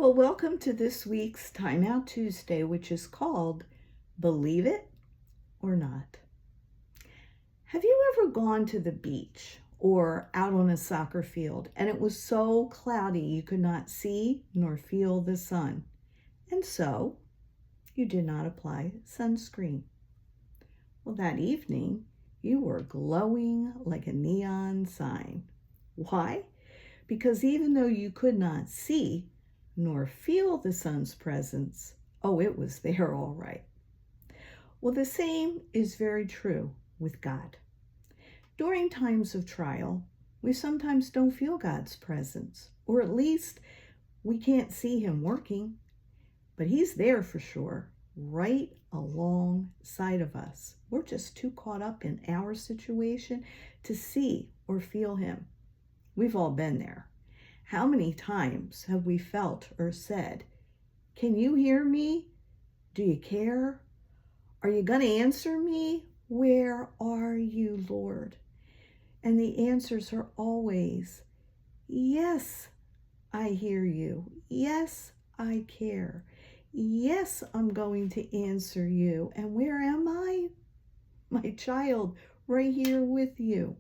Well, welcome to this week's Time Out Tuesday, which is called Believe It or Not. Have you ever gone to the beach or out on a soccer field and it was so cloudy you could not see nor feel the sun, and so you did not apply sunscreen? Well, that evening you were glowing like a neon sign. Why? Because even though you could not see nor feel the sun's presence, oh, it was there all right. Well, the same is very true with God. During times of trial, we sometimes don't feel God's presence, or at least we can't see Him working, but He's there for sure, right alongside of us. We're just too caught up in our situation to see or feel Him. We've all been there. How many times have we felt or said, "Can you hear me? Do you care? Are you going to answer me? Where are you, Lord?" And the answers are always, "Yes, I hear you. Yes, I care. Yes, I'm going to answer you. And where am I? My child, right here with you."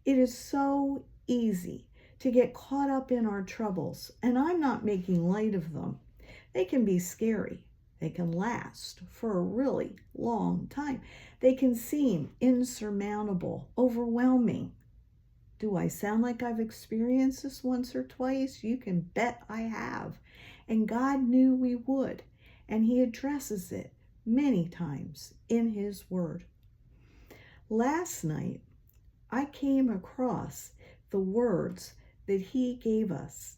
It is so easy to get caught up in our troubles, and I'm not making light of them. They can be scary. They can last for a really long time. They can seem insurmountable, overwhelming. Do I sound like I've experienced this once or twice? You can bet I have. And God knew we would, and He addresses it many times in His Word. Last night, I came across the words that He gave us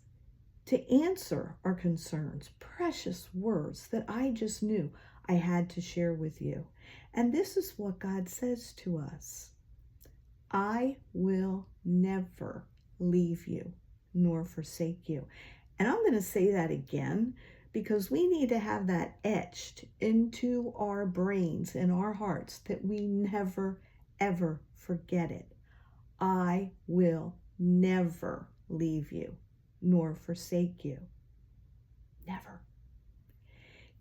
to answer our concerns, precious words that I just knew I had to share with you. And this is what God says to us: "I will never leave you nor forsake you." And I'm going to say that again because we need to have that etched into our brains and our hearts that we never, ever forget it. I will never leave you nor forsake you. Never.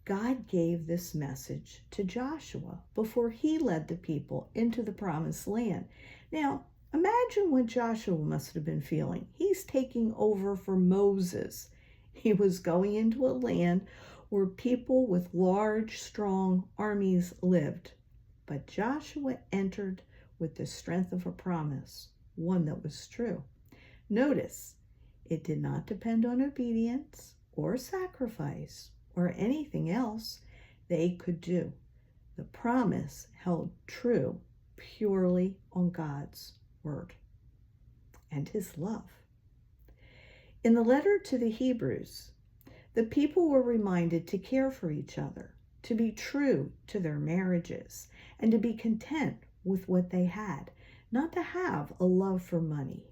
God gave this message to Joshua before he led the people into the promised land. Now, imagine what Joshua must have been feeling. He's taking over for Moses. He was going into a land where people with large, strong armies lived. But Joshua entered with the strength of a promise, one that was true. Notice, it did not depend on obedience or sacrifice or anything else they could do. The promise held true purely on God's word and His love. In the letter to the Hebrews, the people were reminded to care for each other, to be true to their marriages, and to be content with what they had, not to have a love for money.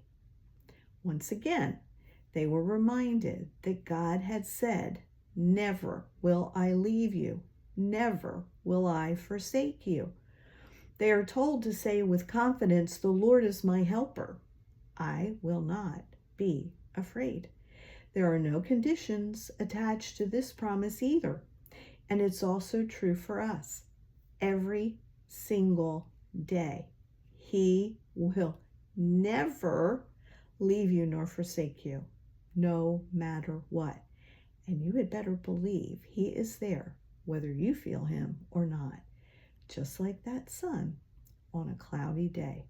Once again, they were reminded that God had said, "Never will I leave you. Never will I forsake you." They are told to say with confidence, "The Lord is my helper. I will not be afraid." There are no conditions attached to this promise either. And it's also true for us. Every single day, He will never leave you nor forsake you, no matter what. And you had better believe He is there, whether you feel Him or not, just like that sun on a cloudy day.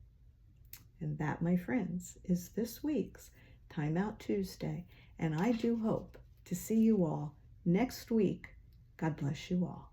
And that, my friends, is this week's Time Out Tuesday. And I do hope to see you all next week. God bless you all.